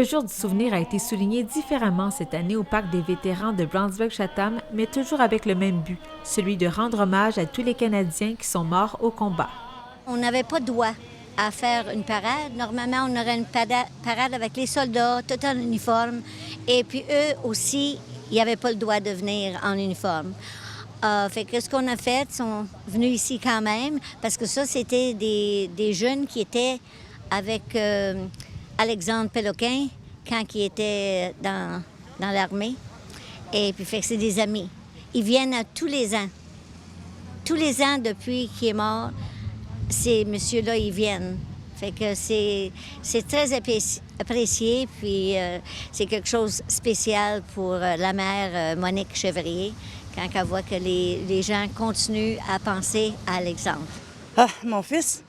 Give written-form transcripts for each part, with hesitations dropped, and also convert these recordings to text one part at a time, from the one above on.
jour du souvenir a été souligné différemment cette année au Parc des vétérans de Brownsburg-Chatham, mais toujours avec le même but, celui de rendre hommage à tous les Canadiens qui sont morts au combat. On n'avait pas droit à faire une parade. Normalement, on aurait une parade avec les soldats, tout en uniforme. Et puis eux aussi, ils n'avaient pas le droit de venir en uniforme. Fait que ce qu'on a fait, ils sont venus ici quand même, parce que ça, c'était des jeunes qui étaient avec Alexandre Péloquin quand il était dans l'armée. Et puis, fait que c'est des amis. Ils viennent à tous les ans. Tous les ans depuis qu'il est mort, ces messieurs-là, ils viennent. Fait que c'est très apprécié, puis c'est quelque chose de spécial pour la mère Monique Chevrier, quand elle voit que les gens continuent à penser à Alexandre. Ah, mon fils,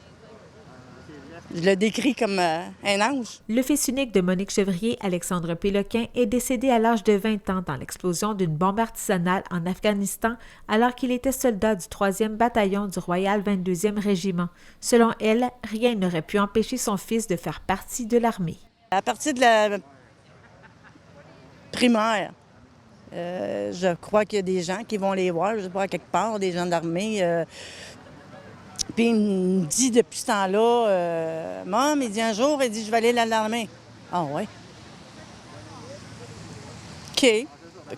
je le décris comme un ange. Le fils unique de Monique Chevrier, Alexandre Péloquin, est décédé à l'âge de 20 ans dans l'explosion d'une bombe artisanale en Afghanistan alors qu'il était soldat du 3e bataillon du Royal 22e Régiment. Selon elle, rien n'aurait pu empêcher son fils de faire partie de l'armée. À partir de la primaire, je crois qu'il y a des gens qui vont les voir, je sais pas, à quelque part, des gens de l'armée. Puis il me dit depuis ce temps-là, Maman, il dit un jour, il dit, je vais aller à l'armée. Ah ouais? OK. Fait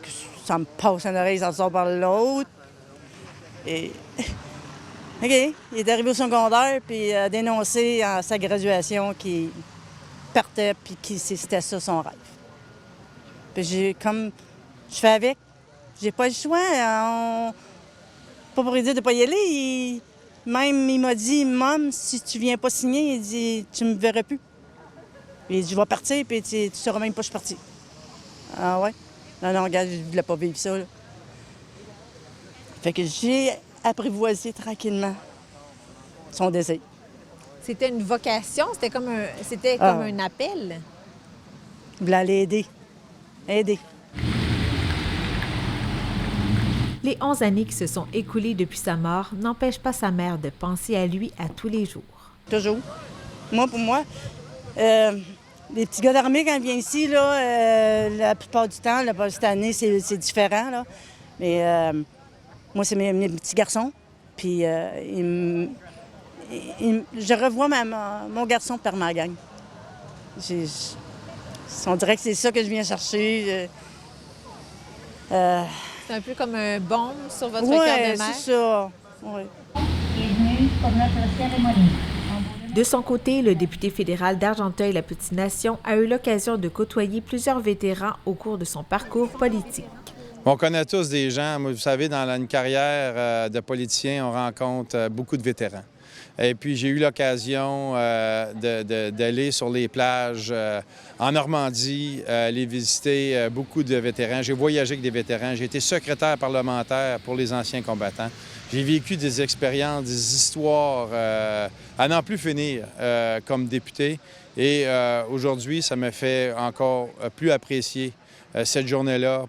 que ça me passe en oreille, ça sort par l'autre. Et OK. Il est arrivé au secondaire, puis a dénoncé à sa graduation qu'il partait, puis que c'était ça son rêve. Puis je fais avec. J'ai pas le choix. Pas pour lui dire de pas y aller. Même, il m'a dit, Maman, si tu viens pas signer, il dit, tu me verras plus. Il dit, je vais partir, puis tu sauras même pas que je suis partie. Ah ouais? Non, regarde, je voulais pas vivre ça, là. Fait que j'ai apprivoisé tranquillement son désir. C'était une vocation? C'était comme un appel? Je voulais aller aider. Aider. Les 11 années qui se sont écoulées depuis sa mort n'empêchent pas sa mère de penser à lui à tous les jours. Toujours. Pour moi, les petits gars d'armée, quand ils viennent ici, là, la plupart du temps, là, cette année, c'est différent. Là. Mais moi, c'est mes petits garçons. Puis je revois mon garçon par ma gang. On dirait que c'est ça que je viens chercher. C'est un peu comme un baume sur votre cœur de mère. Oui, c'est ça. Ouais. Bienvenue pour notre cérémonie. De son côté, le député fédéral d'Argenteuil-la-Petite-Nation a eu l'occasion de côtoyer plusieurs vétérans au cours de son parcours politique. On connaît tous des gens. Moi, vous savez, dans une carrière de politicien, on rencontre beaucoup de vétérans. Et puis, j'ai eu l'occasion d'aller sur les plages en Normandie, aller visiter beaucoup de vétérans. J'ai voyagé avec des vétérans. J'ai été secrétaire parlementaire pour les anciens combattants. J'ai vécu des expériences, des histoires à n'en plus finir comme député. Et aujourd'hui, ça me fait encore plus apprécier cette journée-là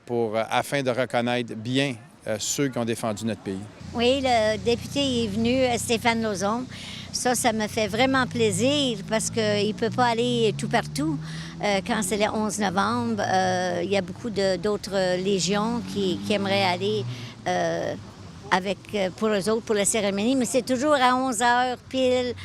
afin de reconnaître bien ceux qui ont défendu notre pays. Oui, le député est venu, Stéphane Lauzon. Ça me fait vraiment plaisir parce qu'il ne peut pas aller tout partout. Quand c'est le 11 novembre, il y a beaucoup d'autres légions qui aimeraient aller pour eux autres, pour la cérémonie. Mais c'est toujours à 11 h pile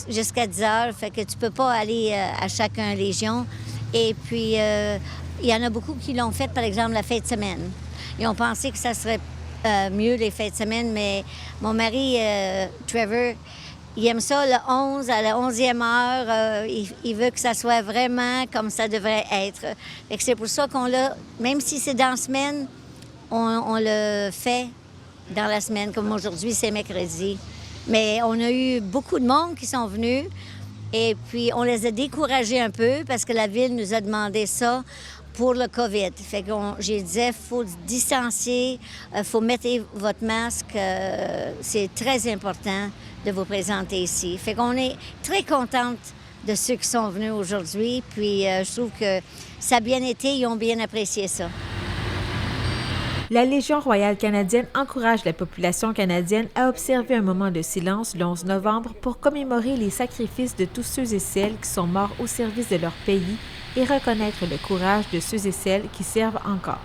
jusqu'à 10 h. Fait que tu ne peux pas aller à chacun légion. Et puis, il y en a beaucoup qui l'ont fait, par exemple, la fête de semaine. Ils ont pensé que ça serait mieux les fêtes de semaine, mais mon mari, Trevor, il aime ça le 11, à la 11e heure. Il veut que ça soit vraiment comme ça devrait être. Et c'est pour ça qu'on l'a, même si c'est dans la semaine, on le fait dans la semaine, comme aujourd'hui, c'est mercredi. Mais on a eu beaucoup de monde qui sont venus et puis on les a découragés un peu parce que la Ville nous a demandé ça pour le COVID. Fait que j'ai dit, il faut distancier, il faut mettre votre masque. C'est très important de vous présenter ici. Fait qu'on est très contente de ceux qui sont venus aujourd'hui. Puis je trouve que ça a bien été, ils ont bien apprécié ça. La Légion royale canadienne encourage la population canadienne à observer un moment de silence le 11 novembre pour commémorer les sacrifices de tous ceux et celles qui sont morts au service de leur pays et reconnaître le courage de ceux et celles qui servent encore.